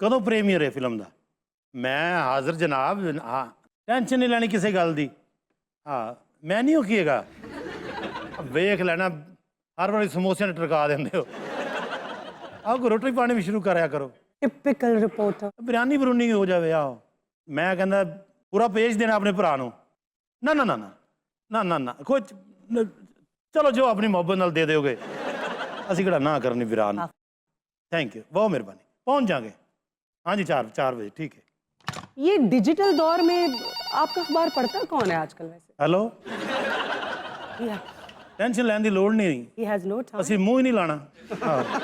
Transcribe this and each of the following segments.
कदों प्रीमियर है फिल्म का? मैं हाजिर जनाब। हाँ, टेंशन नहीं लैनी किसी गल की। हाँ, मैं नहीं औखीगा, वेख लेना। हर बार समोसे ने टरका देंगे हो। आओ रोटी पानी भी शुरू कराया करो। Typical reporter. बिरयानी बरूनी हो जाए। आओ, मैं कहना पूरा पेज देना अपने भरा नूं। ना ना ना ना ना ना ना कोई चलो जो अपनी मोहब्बत नाल दे दोगे, असी किहड़ा ना करनी विरान। थैंक यू, बहुत मेहरबानी। पहुंच जाएंगे। हाँ जी, 4 बजे ठीक है। ये डिजिटल दौर में आपका अखबार पढ़ता कौन है आजकल वैसे? हेलो, Yeah, टेंशन लैन की लोड़ नहीं, he has no time. असी मुंह ही नहीं लाना। हाँ,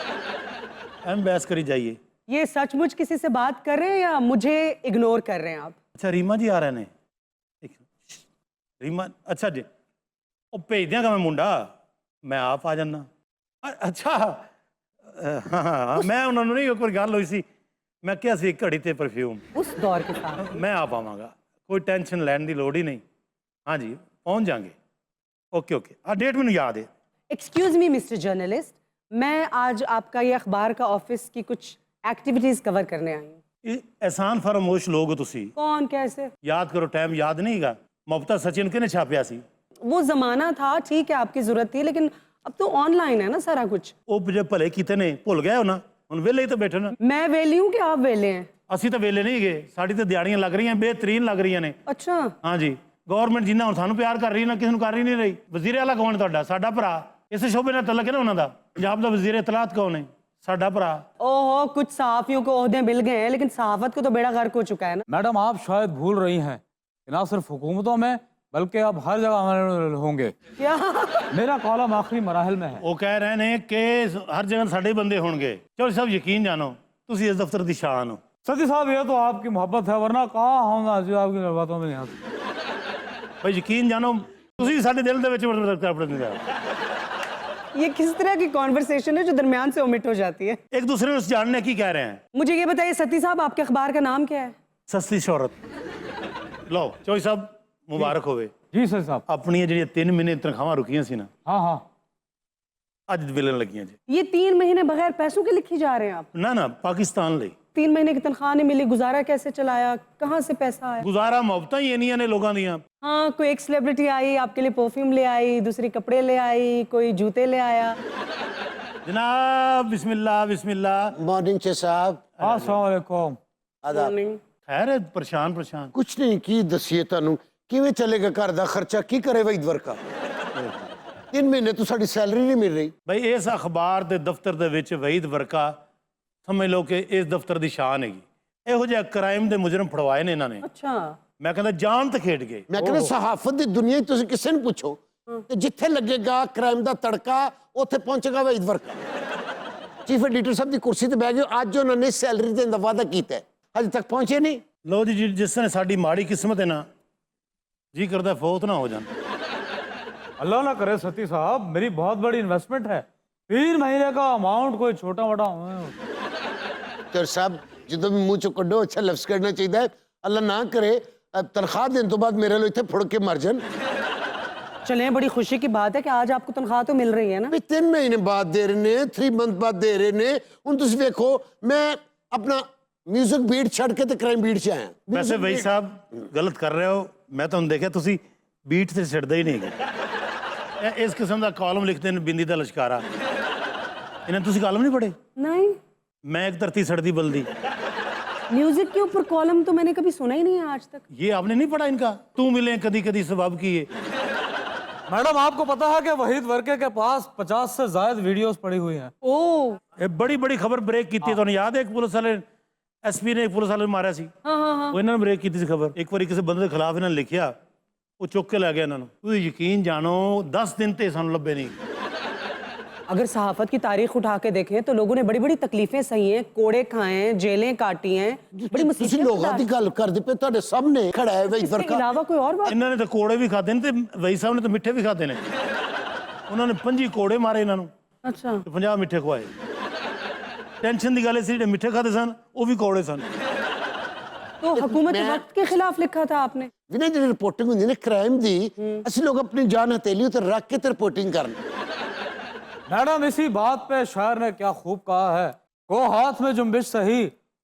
एम बहस करी जाइए। ये सचमुच किसी से बात कर रहे हैं या मुझे इग्नोर कर रहे हैं आप? अच्छा, रीमा जी आ रहे ने। रीमा, अच्छा जी, ਉਹ भेज ਦਿਆਂਗਾ मैं मुंडा, मैं आप आ जाना। अच्छा, हाँ, मैं उन्होंने नहीं एक बार गल हुई सी, मैं क्या सी घड़ी ते परफ्यूम। उस दौर के साथ मैं आ पावांगा, कोई टेंशन लैन की लोड़ ही नहीं। हाँ जी, पहुंच जाएंगे। ओके ओके, डेट मैंने याद है। एक्सक्यूज मी मिस्टर जर्नलिस्ट, मैं आज आपका ये अखबार का ऑफिस की कुछ एक्टिविटीज कवर करने आई हूँ। एहसान फरामोश लोग हो तुसी। कौन कैसे? याद करो, टाइम याद नहीं गा। मुफ्ता सचिन किने छापिया सी? वो जमाना था, ठीक है आपकी जरूरत थी, लेकिन अब तो ऑनलाइन है ना सारा कुछ। ਉਹ ਜੇ ਭਲੇ ਕੀਤੇ ਨੇ ਭੁੱਲ ਗਏ ਹੋ ਨਾ, ਹੁਣ ਵਿਹਲੇ ਹੀ ਤਾਂ ਬੈਠੇ ਨਾ। मैं वेली हूँ कि आप वेले हैं? ਅਸੀਂ ਤਾਂ ਵਿਹਲੇ ਨਹੀਂ ਗਏ, ਸਾਡੀ ਤਾਂ ਦਿਹਾੜੀਆਂ ਲੱਗ ਰਹੀਆਂ, ਬਿਹਤਰੀਨ ਲੱਗ ਰਹੀਆਂ ਨੇ। अच्छा, ਹਾਂਜੀ, ਗਵਰਨਮੈਂਟ ਜਿੰਨਾ ਹੁਣ ਸਾਨੂੰ ਪਿਆਰ ਕਰ ਰਹੀ ਨਾ, ਕਿਸੇ ਨੂੰ ਕਰ ਹੀ ਨਹੀਂ ਰਹੀ। ਵਜ਼ੀਰ ਆਲਾ ਕੌਣ ਹੈ ਤੁਹਾਡਾ? ਸਾਡਾ ਭਰਾ। ਇਸੇ ਸ਼ੋਬੇ ਨਾਲ ਤਲਕ ਹੈ ਨਾ ਉਹਨਾਂ ਦਾ। ਪੰਜਾਬ ਦਾ ਵਜ਼ੀਰ ਇਤਲਾਤ ਕੌਣ ਹੈ? ਸਾਡਾ ਭਰਾ। ओहो, कुछ सहाफियों को ओहदे मिल गए हैं, लेकिन सहाफत को तो बेड़ा गर्क हो चुका है ना। मैडम, आप शायद भूल रही हैं कि ना सिर्फ हुकूमतों में बल्कि अब हर जगह हमारे होंगे। क्या? मेरा कॉलम आखिरी मराहल में है। ਉਹ ਕਹਿ ਰਹੇ ਨੇ ਕਿ ਹਰ ਜਗ੍ਹਾ ਸਾਡੇ ਬੰਦੇ ਹੋਣਗੇ। ਚਲੋ ਸਭ ਯਕੀਨ ਜਾਣੋ, ਤੁਸੀਂ ਇਸ ਦਫ਼ਤਰ ਦੀ ਸ਼ਾਨ ਹੋ। सती साहब, ये तो आपकी मोहब्बत है, वरना कहाँ होगा जो आपकी बातों में यहाँ। ਭਾਈ ਯਕੀਨ ਜਾਣੋ, ਤੁਸੀਂ ਸਾਡੇ ਦਿਲ ਦੇ ਵਿੱਚ ਵੜਦੇ। ये किस तरह की कॉन्वर्सेशन है जो दरमियान से ओमिट हो जाती है? एक दूसरे को जानने की कह रहे हैं। मुझे ये बताइए सती साहब, आपके अखबार का नाम क्या है? सस्ती शोहरत। लो चौधरी साहब, मुबारक होवे। जी सती साहब। अपनी ਜਿਹੜੀਆਂ 3 महीने तनख्वाहां रुकियां सी ना, हाँ हाँ, ਅੱਜ ਮਿਲਣ ਲੱਗੀਆਂ ਜੀ। ये 3 महीने बगैर पैसों के लिखी जा रहे हैं आप? ਨਾ ਨਾ, ਪਾਕਿਸਤਾਨ ਲਈ 3 महीने की तनख्वाह नहीं मिली, गुजारा कैसे चलाया, कहाँ से पैसा आया? ਗੁਜ਼ਾਰਾ ਮੁਹੱਬਤਾਂ ਹੀ ਇੰਨੀਆਂ ਨੇ ਲੋਕਾਂ ਦੀਆਂ। हाँ, कोई एक सेलिब्रिटी आई, आपके लिए परफ्यूम ले आई, दूसरी कपड़े ले आई, कोई जूते ले आया। जनाब बिस्मिल्लाह बिस्मिल्लाह। मॉर्निंग चे साहब। अस्सलाम वालेकुम। आदाब। Morning। खैर है, परेशान परेशान। कुछ नहीं की दसिए ਤੁਹਾਨੂੰ ਕਿਵੇਂ ਚੱਲੇਗਾ ਘਰ ਦਾ ਖਰਚਾ, ਕੀ ਕਰੇ ਵਹੀਦ ਵਰਕਾ? 3 ਮਹੀਨੇ ਤੋਂ ਸਾਡੀ ਸੈਲਰੀ ਨਹੀਂ ਮਿਲ ਰਹੀ। भाई इस अखबार ਦੇ ਦਫ਼ਤਰ ਦੇ ਵਿੱਚ ਵਹੀਦ ਵਰਕਾ ਸਮਝ ਲਓ ਕਿ ਇਸ ਦਫ਼ਤਰ ਦੀ ਸ਼ਾਨ ਹੈਗੀ। ਇਹੋ ਜਿਹਾ ਕ੍ਰਾਈਮ ਦੇ ਮੁਜਰਮ ਫੜਵਾਏ ਨੇ ਇਹਨਾਂ ਨੇ। अच्छा, ਮੈਂ ਕਹਿੰਦਾ ਜਾਨ ਤੇ ਖੇਡ ਗਏ। ਮੈਂ ਕਹਿੰਦਾ ਸਹਾਫਤ ਦੀ ਦੁਨੀਆ 'ਚ ਤੁਸੀਂ ਕਿਸੇ ਨੂੰ ਪੁੱਛੋ ਤੇ ਜਿੱਥੇ ਲੱਗੇਗਾ ਕ੍ਰਾਈਮ ਦਾ ਤੜਕਾ, ਉੱਥੇ ਪਹੁੰਚੇਗਾ ਵਹੀਦ ਵਰਕਾ। ਚੀਫ ਐਡੀਟਰ ਸਾਹਿਬ ਦੀ ਕੁਰਸੀ ਤੇ ਬਹਿ ਗਏ, ਅੱਜ ਉਹਨਾਂ ਨੇ ਸੈਲਰੀ ਦੇਣ ਦਾ ਵਾਅਦਾ ਕੀਤਾ ਹੈ, ਅਜੇ ਤੱਕ ਪਹੁੰਚੇ ਨਹੀਂ। ਲਓ ਜੀ, ਜਿਸ ਨੇ ਸਾਡੀ ਮਾੜੀ ਕਿਸਮਤ ਹੈ ਨਾ, जी करता फौत ना हो जाए। अल्लाह ना करे सती साहब, मेरी बहुत बड़ी इन्वेस्टमेंट है। 3 महीने का अमाउंट कोई छोटा मोटा। ਤੇ ਸਾਹਿਬ ਜਦੋਂ ਵੀ ਮੂੰਹ ਚੋਂ ਕੱਢੋ ਅੱਛਾ ਲਫ਼ਜ਼ ਕਰਨਾ ਚਾਹੀਦਾ ਹੈ। ਅੱਲਾ ਨਾ ਕਰੇ ਤਨਖਾਹ ਦੇਣ ਤੋਂ ਬਾਅਦ ਮੇਰੇ ਲਈ ਇੱਥੇ ਫੁੜ ਕੇ ਮਰ ਜਾਣ। चलें, बड़ी खुशी की बात है कि आज आपको तनख्वाह तो मिल रही है ना। ਵੀ 3 ਮਹੀਨੇ ਬਾਅਦ ਦੇ ਰਹੇ ਨੇ, 3 ਮੰਥ ਬਾਅਦ ਦੇ ਰਹੇ ਨੇ। ਹੁਣ ਤੁਸੀਂ ਵੇਖੋ, ਮੈਂ ਆਪਣਾ म्यूजिक बीट छड़ के तो क्राइम बीट च आया। वैसे भाई साहब गलत कर रहे हो, मैं तो देखा तुसी बीट से छड़ते ही नहीं गए। इस किस्म का कॉलम लिखते हैं बिंदी का लश्कारा, इन्हें तुसी कॉलम नहीं पढ़े? नहीं, मैं एक धरती सड़ती बल्दी। म्यूजिक के ऊपर कॉलम तो मैंने कभी सुना ही नहीं है आज तक। ये आपने नहीं पढ़ा इनका? तू मिले कदी कदी सबब की है। मैडम, आपको पता है कि वहीद वर्के के पास 50 से ज्यादा वीडियोस पड़ी हुई हैं। ओह, ये बड़ी बड़ी खबर ब्रेक की थी। तो याद है एक पुलिस वाले SP ने एक पुलिस वाले मारा सी। हाँ हाँ हाँ। वो इन्होंने ब्रेक की थी खबर। एक बार किसी बंदे के खिलाफ इन्होंने लिखिया, वो चुक के लै गया इन्होंने। तुम यकीन जानो 10 दिन ते सानू लभे नहीं। अगर सहाफत की तारीख उठा के देखें तो लोगों ने बड़ी बड़ी तकलीफें सही हैं, कोड़े खाए हैं, जेलें काटी हैं, बड़ी ਤੁਸੀਂ मुसीबतें ਲੋਕਾਂ ਦੀ ਗੱਲ ਕਰਦੇ ਪਏ, ਤੁਹਾਡੇ ਸਾਹਮਣੇ खड़ा है वहीद इसके वर्का। अलावा कोई और बात? इन्होंने तो कोड़े भी खाते ने, ते वही साहब ने तो मिठे भी खाते ने। उन्होंने 25 कोड़े मारे इन्होंने, अच्छा, 50 मिठे खवाए। टेंशन की गल सी, जो मिठे खाते सन वो भी कोड़े सन। तो हुकूमत वक्त के खिलाफ लिखा था आपने? ਜਿਹਨੇ ਜਿਹੜੀ ਰਿਪੋਰਟਿੰਗ ਹੁੰਦੀ ਨੇ ਕ੍ਰਾਈਮ ਦੀ, ਅਸੀਂ ਲੋਕ ਆਪਣੀ ਜਾਨ ਹਥੇਲੀ ਉੱਤੇ ਰੱਖ ਕੇ ਤੇ ਰਿਪੋਰਟਿੰਗ ਕਰਨ। मैडम, इसी बात पे शायर ने क्या खूब कहा है, को हाथ में जुम्बिश सही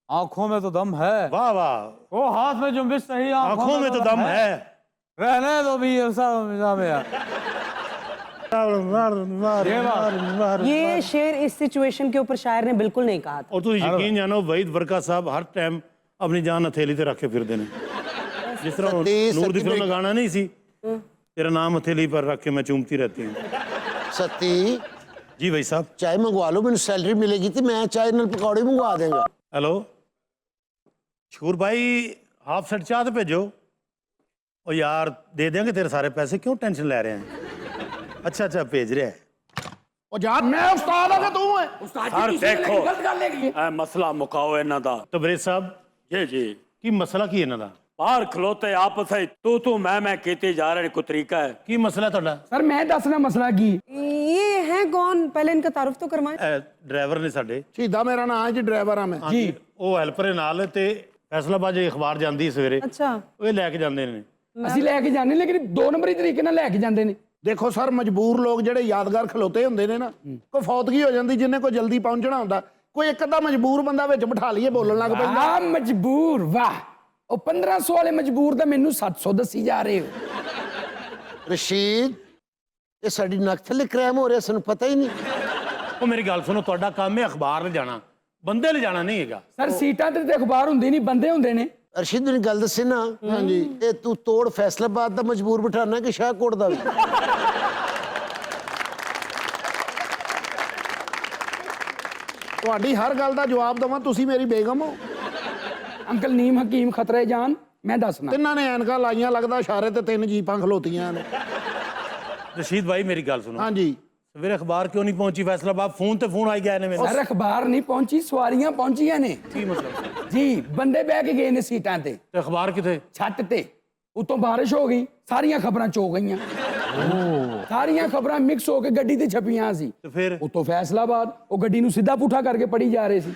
आंखों में तो दम है, वाह वाह, वो हाथ में जुम्बिश सही, आंखों में तो दम है। रहने दो भी ये शेर इस सिचुएशन के ऊपर शायर ने बिल्कुल नहीं कहा था। और तुम यकीन जानो वहीद वर्का साहब हर टाइम अपनी जान हथेली ते रख के फिरदे ने। जिस तरह नूर दी फिल्म का गाना नहीं सी, तेरा नाम हथेली पर रख के मैं चूमती रहती हूँ। सती जी भाई साहब। चाय मंगवा लो, मैंने सैलरी मिलेगी तो मैं चाय नाल पकौड़े मंगवा देंगे। हेलो शूर भाई, हाफ सेट चाह तो भेजो। ओ यार दे देंगे तेरे सारे पैसे, क्यों टेंशन ले रहे हैं? अच्छा अच्छा भेज रहे हैं। ਉਹ ਜਾ ਮੈਂ ਉਸਤਾਦ ਆ ਕਿ ਤੂੰ ਹੈ ਉਸਤਾਦ ਸਰ ਦੇਖੋ ਗਲਤ ਗੱਲ ਹੈਗੀ ਇਹ ਮਸਲਾ ਮੁਕਾਓ ਇਹਨਾਂ ਦਾ। ਤਬਰੇਜ਼ ਸਾਹਿਬ ਜੀ ਜੀ ਕੀ ਮਸਲਾ ਕੀ ਇਹਨਾਂ ਦਾ? ਬਾਹਰ ਖਲੋਤੇ ਆਪਸ ਵਿੱਚ ਤੂੰ ਮੈਂ ਕੀਤੇ ਜਾ ਰਹੇ ਨੇ, ਕੋਈ ਤਰੀਕਾ ਹੈ? ਕੀ ਮਸਲਾ ਤੁਹਾਡਾ? ਸਰ ਮੈਂ ਦੱਸਣਾ ਮਸਲਾ ਕੀ ये है कौन, पहले इनका तारुफ तो करवाएं। ਡਰਾਈਵਰ ਨੇ ਸਾਡੇ। ਸ਼ਹੀਦਾ ਮੇਰਾ ਨਾਮ ਹੈ ਜੀ, ਡਰਾਈਵਰ ਆ ਮੈਂ ਜੀ ਉਹ ਹੈਲਪਰ ਨਾਲ ਤੇ ਫੈਸਲਾਬਾਦ ਜੇ ਅਖਬਾਰ ਜਾਂਦੀ ਸਵੇਰੇ, अच्छा ਉਹ ਇਹ ਲੈ ਕੇ ਜਾਂਦੇ ਨੇ। ਅਸੀਂ ਲੈ ਕੇ ਜਾਂਦੇ ਲੇਕਿਨ 2 ਨੰਬਰੀ ਤਰੀਕੇ ਨਾਲ ਲੈ ਕੇ ਜਾਂਦੇ ਨੇ। ਦੇਖੋ ਸਰ ਮਜਬੂਰ ਲੋਕ ਜਿਹੜੇ ਯਾਦਗਾਰ ਖਲੋਤੇ ਹੁੰਦੇ ਨੇ ਨਾ, ਕੋਈ ਫੌਤਗੀ ਹੋ ਜਾਂਦੀ ਜਿੰਨੇ ਕੋਈ ਜਲਦੀ ਪਹੁੰਚਣਾ ਹੁੰਦਾ, ਕੋਈ ਇੱਕ ਅੱਧਾ ਮਜਬੂਰ ਬੰਦਾ ਵਿੱਚ ਬਿਠਾ ਲਈਏ ਬੋਲਣ ਲੱਗ ਪੈਂਦਾ। ਆ ਮਜਬੂਰ, ਵਾਹ ਉਹ 1500 ਵਾਲੇ ਮਜਬੂਰ ਦਾ ਮੈਨੂੰ 700 ਦੱਸੀ ਜਾ ਰਹੇ ਹੋ। ਰਸ਼ੀਦ ਇਹ ਸਾਡੀ ਨੱਕ ਥੱਲੇ ਕ੍ਰਾਈਮ ਹੋ ਰਿਹਾ, ਸਾਨੂੰ ਪਤਾ ਹੀ ਨਹੀਂ। ਉਹ ਮੇਰੀ ਗੱਲ ਸੁਣੋ, ਤੁਹਾਡਾ ਕੰਮ ਹੈ ਅਖਬਾਰ ਲੈ ਜਾਣਾ, ਬੰਦੇ ਲੈ ਜਾਣਾ ਨਹੀਂ ਹੈਗਾ। ਸਰ ਸੀਟਾਂ ਤੇ ਅਖਬਾਰ ਹੁੰਦੀ ਨਹੀਂ, ਬੰਦੇ ਹੁੰਦੇ ਨੇ। ਅਰਸ਼ੀਦ ਮੈਨੂੰ ਗੱਲ ਦੱਸੇ ਨਾ। ਹਾਂਜੀ ਇਹ ਤੂੰ ਤੋੜ ਫੈਸਲਾਬਾਦ ਦਾ ਮਜਬੂਰ ਬਿਠਾਣਾ ਕਿ ਸ਼ਾਹਕੋਟ ਦਾ ਵੀ? ਤੁਹਾਡੀ ਹਰ ਗੱਲ ਦਾ ਜਵਾਬ ਦਵਾਂ, ਤੁਸੀਂ ਮੇਰੀ ਬੇਗਮ ਹੋ। ਅੰਕਲ ਨੀਮ ਹਕੀਮ ਖਤਰੇ ਜਾਨ, ਮੈਂ ਦੱਸਣਾ। ਤਿੰਨਾਂ ਨੇ ਐਨਕਾਂ ਲਾਈਆਂ, ਲੱਗਦਾ ਇਸ਼ਾਰੇ ਤੇ 3 ਜੀਪਾਂ ਖਲੋਤੀਆਂ ਨੇ। ਰਸ਼ੀਦ ਭਾਈ ਮੇਰੀ ਗੱਲ ਸੁਣੋ, ਹਾਂਜੀ ਸਵੇਰੇ ਅਖਬਾਰ ਕਿਉਂ ਨਹੀਂ ਪਹੁੰਚੀ ਫੈਸਲਾਬਾਦ? ਫੋਨ ਤੇ ਫੋਨ ਆਈ ਗਏ ਨੇ ਮੈਨੂੰ। ਸਰ ਅਖਬਾਰ ਨਹੀਂ ਪਹੁੰਚੀ, ਸਵਾਰੀਆਂ ਪਹੁੰਚੀਆਂ ਨੇ। ਕੀ ਮਤਲਬ? ਜੀ ਬੰਦੇ ਬਹਿ ਕੇ ਗਏ ਨੇ ਸੀਟਾਂ ਤੇ, ਤੇ ਅਖਬਾਰ ਕਿੱਥੇ? ਛੱਤ ਤੇ। ਉਤੋਂ ਬਾਰਿਸ਼ ਹੋ ਗਈ, ਸਾਰੀਆਂ ਖਬਰਾਂ ਚੋ ਗਈਆਂ। ਸਾਰੀਆਂ ਖਬਰਾਂ ਮਿਕਸ ਹੋ ਕੇ ਗੱਡੀ ਤੇ ਛਪੀਆਂ ਸੀ। ਤੇ ਫਿਰ ਉਤੋਂ ਫੈਸਲਾਬਾਦ ਉਹ ਗੱਡੀ ਨੂੰ ਸਿੱਧਾ ਪੁੱਠਾ ਕਰਕੇ ਪੜੀ ਜਾ ਰਹੇ ਸੀ।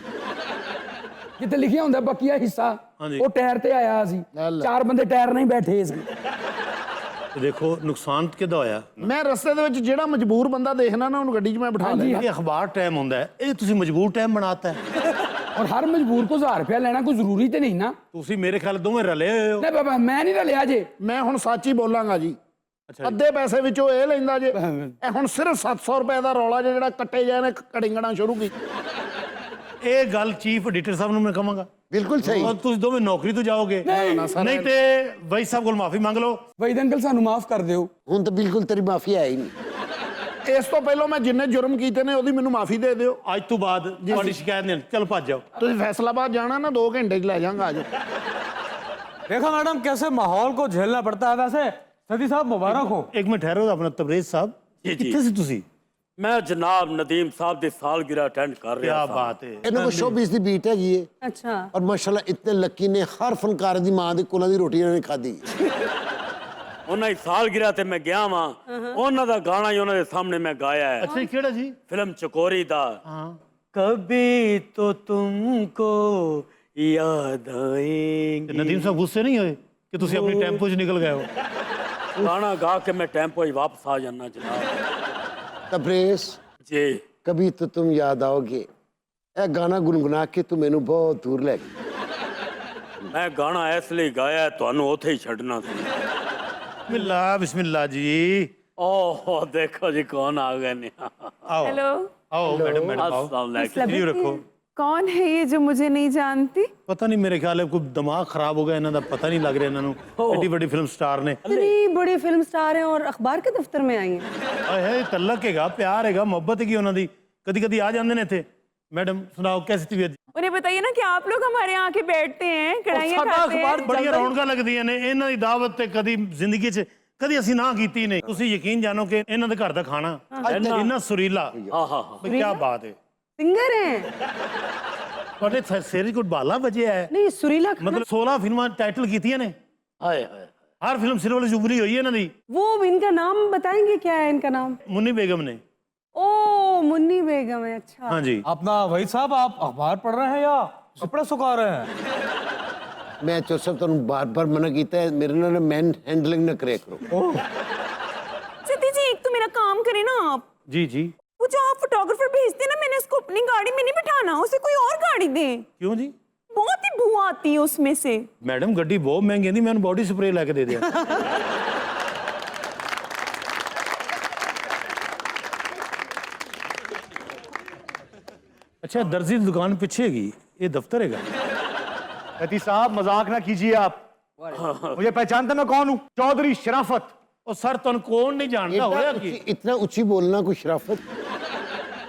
ਜਿੱਥੇ ਲਿਖਿਆ ਹੁੰਦਾ ਬਕੀਆ ਹਿੱਸਾ, ਹਾਂਜੀ। ਉਹ ਟਾਇਰ ਤੇ ਆਇਆ ਸੀ। 4 ਬੰਦੇ ਟਾਇਰ ਨਹੀਂ ਬੈਠੇ ਸੀ। ਤੇ ਦੇਖੋ ਨੁਕਸਾਨ ਕਿੱਦਾਂ ਹੋਇਆ। ਮੈਂ ਰਸਤੇ ਦੇ ਵਿੱਚ ਜਿਹੜਾ ਮਜਬੂਰ ਬੰਦਾ ਦੇਖਣਾ ਨਾ, ਉਹਨੂੰ ਗੱਡੀ 'ਚ ਮੈਂ ਬਿਠਾ ਹਾਂਜੀ। ਲੈਂਦਾ। ਇਹ ਅਖਬਾਰ ਟਾਈਮ ਹੁੰਦਾ ਹੈ, ਇਹ ਤੁਸੀਂ ਮਜਬੂਰ ਟਾਈਮ ਬਣਾਤਾ ਹੈ। और हर मजबूर को 1000 रुपया लेना कोई जरूरी तो नहीं ना। ਤੁਸੀਂ ਮੇਰੇ ਖਿਆਲ ਦੋਵੇਂ ਰਲੇ ਹੋਏ ਹੋ। नहीं बाबा मैं नहीं रलिया जे। ਮੈਂ ਹੁਣ ਸੱਚ ਹੀ ਬੋਲਾਂਗਾ ਜੀ। ਅੱਛਾ ਜੀ। ਅੱਧੇ ਪੈਸੇ ਵਿੱਚੋਂ ਇਹ ਲੈਂਦਾ ਜੇ। ਇਹ ਹੁਣ ਸਿਰਫ 700 ਰੁਪਏ ਦਾ ਰੌਲਾ ਜੇ ਜਿਹੜਾ ਕੱਟੇ ਜਾਏ ਨੇ, ਕੜਿੰਗਣਾ ਸ਼ੁਰੂ ਕੀਤੀ। ਇਹ ਗੱਲ ਚੀਫ ਐਡੀਟਰ ਸਾਹਿਬ ਨੂੰ ਮੈਂ ਕਹਾਂਗਾ। ਬਿਲਕੁਲ ਸਹੀ। ਔਰ ਤੁਸੀਂ ਦੋਵੇਂ ਨੌਕਰੀ ਤੋਂ ਜਾਓਗੇ, ਨਹੀਂ ਤੇ ਬਾਈ ਸਾਹਿਬ ਕੋਲ ਮਾਫੀ ਮੰਗ ਲਓ। वहीद अंकल सानू माफ कर दियो। ਹੁਣ ਤਾਂ ਬਿਲਕੁਲ ਤੇਰੀ ਮਾਫੀ ਹੈ ਹੀ ਨਹੀਂ। ਇਸ ਤੋਂ ਪਹਿਲਾਂ ਮੈਂ ਜਿੰਨੇ ਜੁਰਮ ਕੀਤੇ ਨੇ ਉਹਦੀ ਮੈਨੂੰ ਮਾਫੀ ਦੇ ਦਿਓ। ਅੱਜ ਤੋਂ ਬਾਅਦ ਤੁਹਾਡੀ ਸ਼ਿਕਾਇਤ ਨਹੀਂ, ਚਲੋ ਭੱਜ ਜਾਓ। ਤੁਸੀਂ ਫੈਸਲਾਬਾਦ ਜਾਣਾ ਨਾ, 2 ਘੰਟੇ 'ਚ ਲੈ ਜਾਵਾਂਗਾ। ਆ ਜਾਓ। देखा मैडम कैसे माहौल को झेलना पड़ता है। वैसे सती साहब मुबारक हो। ਇੱਕ ਮਿੰਟ ਠਹਿਰੋ, ਆਪਣਾ ਤਬਰੇਜ਼ ਸਾਹਿਬ ਜੀ, ਜੀ। ਕਿੱਥੇ ਸੀ ਤੁਸੀਂ? ਮੈਂ ਜਨਾਬ ਨਦੀਮ ਸਾਹਿਬ ਦੀ ਸਾਲਗਿਰਾ ਅਟੈਂਡ ਕਰ ਕੀ ਰਿਹਾ ਸਾਂ। ਬਾਤ ਹੈ। ਇਹਨਾਂ ਕੋਲ ਸ਼ੋਬਿਸ ਦੀ ਬੀਟ ਹੈਗੀ ਹੈ अच्छा ਔਰ ਮਾਸ਼ਾਅੱਲਾ ਇਤਨੇ ਲੱਕੀ ਨੇ ਹਰ ਫਨਕਾਰ ਦੀ ਮਾਂ ਦੇ ਕੋਲਾਂ ਦੀ ਰੋਟੀ ਇਹਨਾਂ ਨੇ ਖਾਧੀ। ਉਹਨਾਂ ਦੀ ਸਾਲਗਿਰਾ ਤੇ ਮੈਂ ਗਿਆ ਵਾਂ, ਉਹਨਾਂ ਦਾ ਗਾਣਾ ਹੀ ਉਹਨਾਂ ਦੇ ਸਾਹਮਣੇ ਮੈਂ ਗਾਇਆ ਹੈ। ਅੱਛਾ ਕਿਹੜਾ ਜੀ? ਫਿਲਮ ਚਕੋਰੀ ਦਾ। ਹਾਂ। ਕਭੀ ਤੋ ਤੁਮਕੋ ਯਾਦ ਆਏਂਗੇ। ਨਦੀਮ ਸਾਹਿਬ ਗੁੱਸੇ ਨਹੀਂ ਹੋਏ ਕਿ ਤੁਸੀਂ ਆਪਣੀ ਟੈਂਪੋ 'ਚ ਨਿਕਲ ਗਏ ਹੋ? ਗਾਣਾ ਗਾ ਕੇ ਮੈਂ ਟੈਂਪੋ ਹੀ ਵਾਪਸ ਆ ਜਾਣਾ ਜਨਾਬ। ਤਬਰੇਜ਼ ਜੀ ਕਭੀ तो तुम याद आओगे, ਇਹ ਗਾਣਾ ਗੁੰਗੁਣਾ ਕੇ ਤੂੰ ਮੈਨੂੰ ਬਹੁਤ ਦੂਰ ਲੈ ਗਈ। ਮੈਂ ਗਾਣਾ ਇਸ ਲਈ ਗਾਇਆ ਹੈ, ਤੁਹਾਨੂੰ ਉੱਥੇ ਹੀ ਛੱਡਣਾ ਸੀ। ਬਿਸਮਿਲ੍ਲਾ ਬਿਸਮਿਲ੍ਲਾ ਜੀ। ਓਹ ਦੇਖੋ ਜੀ ਕੌਣ ਆ ਗਏ ਨੇ। ਆਓ हेलो, ਆਓ ਮੈਡਮ ਮੈਡਮ ਆਓ। अस्सलाम वालेकुम। ਜੀ ਰੱਖੋ। कौन है ये जो मुझे नहीं जानती? ਪਤਾ ਨਹੀਂ ਮੇਰੇ ਖਿਆਲ ਹੈ ਕੋਈ ਦਿਮਾਗ ਖਰਾਬ ਹੋ ਗਿਆ ਇਹਨਾਂ ਦਾ, ਪਤਾ ਨਹੀਂ ਲੱਗ ਰਿਹਾ ਇਹਨਾਂ ਨੂੰ। ਐਡੀ ਵੱਡੀ ਫਿਲਮ ਸਟਾਰ ਨੇ। इतनी बड़ी फिल्म स्टार हैं और अखबार के दफ्तर में आई हैं। ਆਏ ਹੈ ਤਲਕ ਹੈਗਾ, ਪਿਆਰ ਹੈਗਾ, ਮੁਹੱਬਤ ਹੈਗੀ ਉਹਨਾਂ ਦੀ। ਕਦੀ ਕਦੀ ਆ ਜਾਂਦੇ ਨੇ ਇੱਥੇ। ਮੈਡਮ ਸੁਣਾਓ कैसी तबीयत? उन्हें बताइए ना कि आप लोग हमारे यहाँ आके बैठते हैं, कढ़ाइयाँ ਸਾਡਾ खाते ਅਖਬਾਰ हैं। ਬੜੀਆਂ ਰੌਣਕਾਂ ਲੱਗਦੀਆਂ ਨੇ। ਇਹਨਾਂ ਦੀ ਦਾਵਤ ਤੇ ਕਦੀ ਜ਼ਿੰਦਗੀ 'ਚ ਕਦੀ ਅਸੀਂ ਨਾ ਕੀਤੀ ਨਹੀਂ। ਤੁਸੀਂ ਯਕੀਨ ਜਾਣੋ ਕਿ ਇਹਨਾਂ ਦੇ ਘਰ ਦਾ ਖਾਣਾ ਇੰਨਾ ਸੁਰੀਲਾ। ਆਹਾ ਬਈ ਕੀ ਬਾਤ ਹੈ। सिंगर हैं। ਤੁਹਾਡੇ ਸਿਰ 'ਚ ਕੋਈ ਬਾਲਾ ਵਜਿਆ ਹੈ। नहीं सुरीला खाना। ਮਤਲਬ 16 ਫਿਲਮਾਂ ਟਾਈਟਲ ਕੀਤੀਆਂ ਨੇ। ਹਾਏ ਹਾਏ। ਹਰ ਫਿਲਮ ਸਿਲਵਰ ਜੁਬਲੀ ਹੋਈ ਹੈ ਇਹਨਾਂ ਦੀ। वो इनका नाम बताएंगे, क्या है इनका नाम? ਮੁੰਨੀ ਬੇਗਮ ਨੇ। ओ मुन्नी बेगम है। अच्छा हाँ जी। अपना वहीद साहब आप अखबार पढ़ रहे हैं या कपड़े सुखा रहे हैं? ਮੈਂ ਚੋਰ ਸਾਹਿਬ ਤੁਹਾਨੂੰ ਬਾਰ-ਬਾਰ ਮਨਾ ਕੀਤਾ ਹੈ, ਮੇਰੇ ਨਾਲ ਮੈਨ ਹੈਂਡਲਿੰਗ ਨਾ ਕਰਿਆ ਕਰੋ। सती जी, एक तो मेरा काम करें ना आप। जी जी। वो जो आप फोटोग्राफर भेजते हैं ना, मैंने उसको अपनी गाड़ी में नहीं बिठाना, उसे कोई और गाड़ी दें। क्यों जी? बहुत ही बू आती है उसमें से। मैडम गड्डी बहुत महंगी थी, मैंने बॉडी स्प्रे लैके दे दिया। अच्छा, दर्जी की दुकान पीछे हैगी, ये दफ्तर हैगा। सती साहब मजाक ना कीजिए आप, मुझे पहचानते मैं कौन हूँ? चौधरी शराफत। और सर तुम कौन नहीं जानता होया कि इतना ऊंची बोलना कोई शराफत?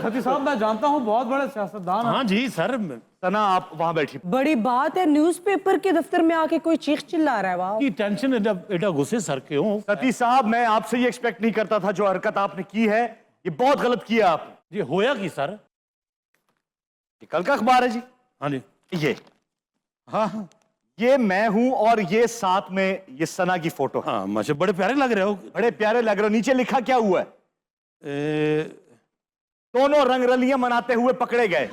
सती साहब मैं जानता हूँ, बहुत बड़े सियासतदान हैं। हाँ जी सर। सना आप वहां बैठिए। बड़ी बात है, न्यूज़पेपर के दफ्तर में आके कोई चीख चिल्ला रहा है। वाह, की टेंशन एटा गुस्से सर क्यों? सती साहब मैं आपसे ये एक्सपेक्ट नहीं करता था, जो हरकत आपने की है ये बहुत गलत किया आपने। जी होया कि सर? ये कल का अखबार है जी। हाँ जी। ये हाँ हाँ ये मैं हूं और ये साथ में ये सना की फोटो। हाँ, माशा बड़े प्यारे लग रहे हो। बड़े प्यारे लग रहे हो। नीचे लिखा क्या हुआ है? दोनों रंगरलियां मनाते हुए पकड़े गए।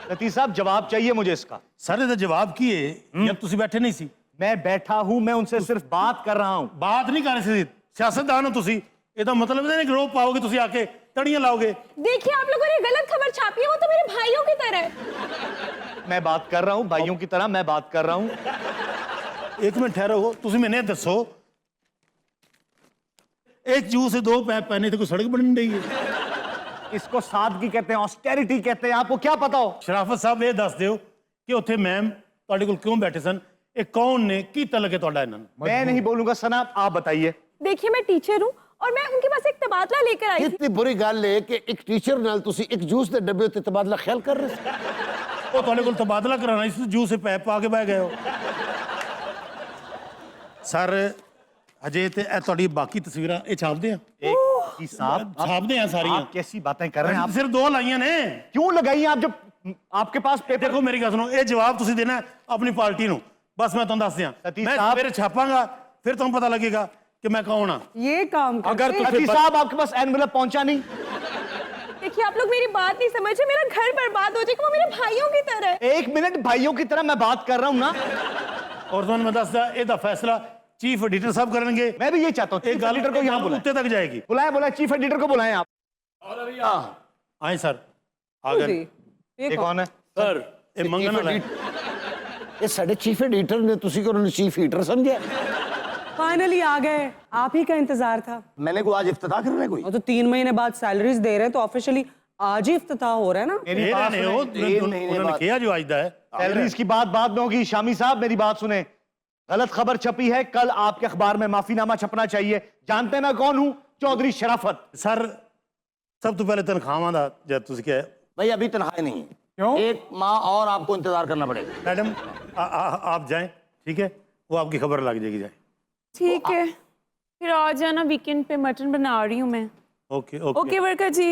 सती साहब जवाब चाहिए मुझे इसका। सर ये जवाब किए जब तुसी बैठे नहीं सी। मैं बैठा हूं, मैं उनसे सिर्फ बात कर रहा हूं। बात नहीं कर रहे सी, सियासतदान हो तुसी। ਇਹਦਾ मतलब नहीं गिरोह पाओगे तुसी आके तड़ियां लाओगे। देखिए आप लोगों ने गलत खबर छापी है, वो तो मेरे भाइयों की तरह है। मैं बात कर रहा हूं भाइयों की तरह, मैं बात कर रहा हूं। एक मिनट ठहरो, तुसी मैंने दसो एक जूस से दो पैप पहने थे, कोई सड़क बन रही है? इसको सादगी कहते हैं, ऑस्टेरिटी कहते हैं। आपको क्या पता हो? शराफत साहब ये दस दियो कि उत्थे मैम ਤੁਹਾਡੇ ਕੋਲ क्यों बैठे सन, ये कौन ने की तलक है ਤੁਹਾਡਾ ਇਹਨਾਂ ਨੂੰ? मैं नहीं बोलूंगा सना, आप बताइए। देखिए मैं टीचर हूँ और मैं उनके पास एक तबादला लेकर आई थी। कितनी बुरी गल है कि एक टीचर नाल तुसी एक जूस दे डब्बे उत्ते तबादला ख्याल कर रहे सी। ਉਹ ਤੁਹਾਡੇ ਕੋਲ ਤਬਾਦਲਾ ਕਰਾਣਾ ਇਸ ਜੂਸ से पैप ਪਾ ਕੇ ਬਹਿ ਗਏ ਹੋ। ਸਰ ਅਜੇ ਤੇ ਇਹ ਤੁਹਾਡੀ ਬਾਕੀ ਤਸਵੀਰਾਂ ਇਹ ਛਾਪਦੇ ਆ? एक साहब छापते हैं सारियां। आप कैसी बातें कर रहे हैं? आप सिर्फ दो लाइयां ने, क्यों लगाई आप जब आपके पास पेपर? देखो मेरी गल सुनो, ये जवाब तुसी देना है अपनी पार्टी ਨੂੰ। बस मैं ਤੁਹਾਨੂੰ ਦੱਸ ਦਿਆਂ, सतीश मैं साहब- सवेरे छापांगा फिर ਤੁਹਾਨੂੰ पता लगेगा कि मैं कौन हाँ। ये काम अगर करते हैं। सती साहब आपके पास एनवेलप पहुंचा नहीं? देखिए आप लोग मेरी बात नहीं समझे, मेरा घर बर्बाद हो जाएगा। वो मेरे भाइयों की तरह है। एक मिनट, भाइयों की तरह मैं बात कर रहा हूं ना। और ਤੁਹਾਨੂੰ ਮੈਂ ਦੱਸਦਾ ਇਹਦਾ ਫੈਸਲਾ चीफ एडिटर साहब करेंगे। मैं भी ये चाहता हूँ, एक चीफ एडिटर को यहाँ बुलाएं। उत्ते तक जाएगी। बुलाएं बुलाएं, चीफ एडिटर को बुलाएं आप। आए सर आ गए। ये कौन है? सर ये मंगन वाला है। ये साडे चीफ एडिटर ने तुसी को उन्होंने चीफ हीटर समझा? फाइनली आ गए, आप ही का इंतजार था। मैंने को आज इफ्तिताह करना है कोई? और तो 3 महीने बाद सैलरीज दे रहे हैं, तो ऑफिशियली आज ही इफ्तिताह हो रहा है ना। मेरी ये बात रहने हो, सुने। उन्होंने किया जो आज दा है। सैलरीज की बात बाद में होगी। शामी साहब मेरी बात सुने, गलत खबर छपी है, कल आपके अखबार में माफीनामा छपना चाहिए। जानते ना कौन हूं? चौधरी शराफत। सर सब तो पहले तनख्वाहां दा जब तुसी क्या है भाई अभी तनख्वाह नहीं है, क्यों? एक माह और आपको इंतजार करना पड़ेगा। मैडम आप जाएं, ठीक है, वो आपकी खबर लग जाएगी। जाए ठीक है, फिर आ जाना, वीकेंड पे मटन बना रही हूँ मैं। Okay okay okay worker ji.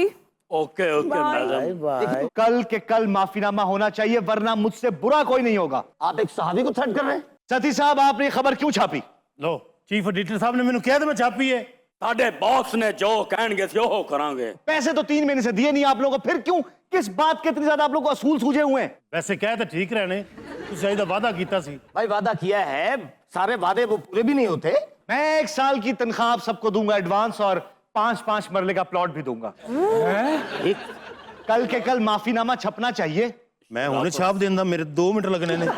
Okay okay bye. Madam. कल के कल माफीनामा होना चाहिए, वरना मुझसे बुरा कोई नहीं होगा। आप एक सहाबी को थ्रेट कर रहे हैं। सती साहब आपने ये खबर क्यों छापी? लो चीफ एडिटर साहब ने मैंने कहा था मैं छापी है। साडे बॉस ने जो कहणगे सी ओह करांगे। पैसे तो 3 महीने से दिए नहीं आप लोगों को, फिर क्यों, किस बात के इतने ज्यादा आप लोग को असूल सूझे हुए हैं? वैसे कह तो ठीक रहने, तुसी आज दा वादा कीता सी। भाई वादा किया है, सारे वादे वो पूरे भी नहीं होते। मैं 1 साल की तनख्वाह आप सबको दूंगा एडवांस, और 5-5 मरले का प्लॉट भी दूंगा। कल के कल माफीनामा छपना चाहिए। मैं हुणे छाप देंदा, मेरे 2 मिनट लगने ने।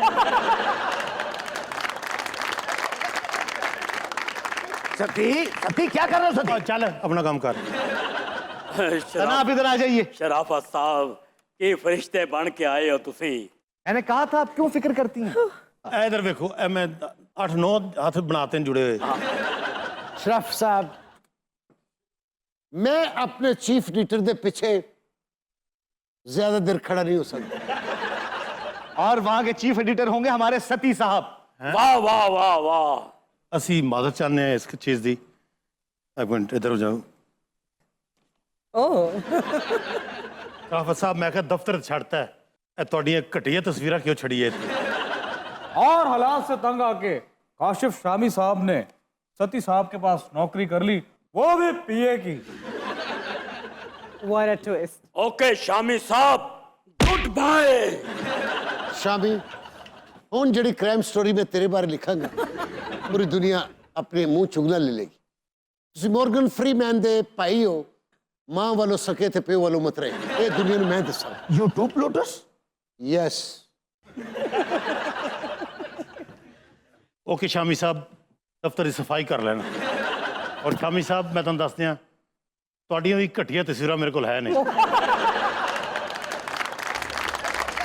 सती सती क्या कर रहे हो सती? चल अपना काम कर। सना आप इधर आ जाइए। शराफत साहब के फरिश्ते बन के आए हो तुसी। मैंने कहा था, आप क्यों फिक्र करती हैं? ए इधर देखो, ए मैं 8-9 हाथ बनाते हैं जुड़े हुए। शराफ साहब, मैं अपने चीफ एडिटर के पीछे ज्यादा देर खड़ा नहीं हो सकता। और वहां के चीफ एडिटर होंगे हमारे सती साहब। वाह वाह वाह वाह। ਅਸੀਂ ਮਦਦ ਚਾਹੁੰਦੇ ਹਾਂ ਇਸ ਚੀਜ਼ ਦੀ। ਇੱਕ ਮਿੰਟ ਇੱਧਰ ਹੋ ਜਾਓ। ओह ਰਾਫਤ ਸਾਹਿਬ ਮੈਂ ਕਿਹਾ ਦਫ਼ਤਰ ਛੱਡਤਾ ਹੈ, ਇਹ ਤੁਹਾਡੀਆਂ ਘਟੀਆ ਤਸਵੀਰਾਂ ਕਿਉਂ ਛੜੀ ਹੈ ਇੱਥੇ? और हालात से तंग आके काशिफ शामी साहब ने सती साहब के पास नौकरी कर ली, वो भी पीए की। What a twist. Okay Shami साहब, गुड बाय। शामी, ਹੁਣ ਜਿਹੜੀ ਕ੍ਰਾਈਮ ਸਟੋਰੀ ਮੈਂ ਤੇਰੇ ਬਾਰੇ ਲਿਖਾਂਗਾ, ਪੂਰੀ ਦੁਨੀਆ ਆਪਣੇ ਮੂੰਹ ਚੁਗਲਾ ਲੈ ਲੇਗੀ। ਤੁਸੀਂ ਮੋਰਗਨ ਫਰੀਮੈਨ ਦੇ ਭਾਈ ਹੋ, ਮਾਂ ਵੱਲੋਂ ਸਕੇ ਤੇ ਪਿਓ ਵੱਲੋਂ ਮਤ ਰਹੇ। ਇਹ ਦੁਨੀਆ ਨੂੰ ਮੈਂ ਦੱਸਾਂ। You do Plutus? Yes. Okay Shami साहब दफ्तर की सफाई कर लेना और शामी साहब मैं तुहानूं दस दियां ਤੁਹਾਡੀਆਂ ਵੀ ਘਟੀਆ ਤਸਵੀਰਾਂ ਮੇਰੇ ਕੋਲ ਹੈ ਨਹੀਂ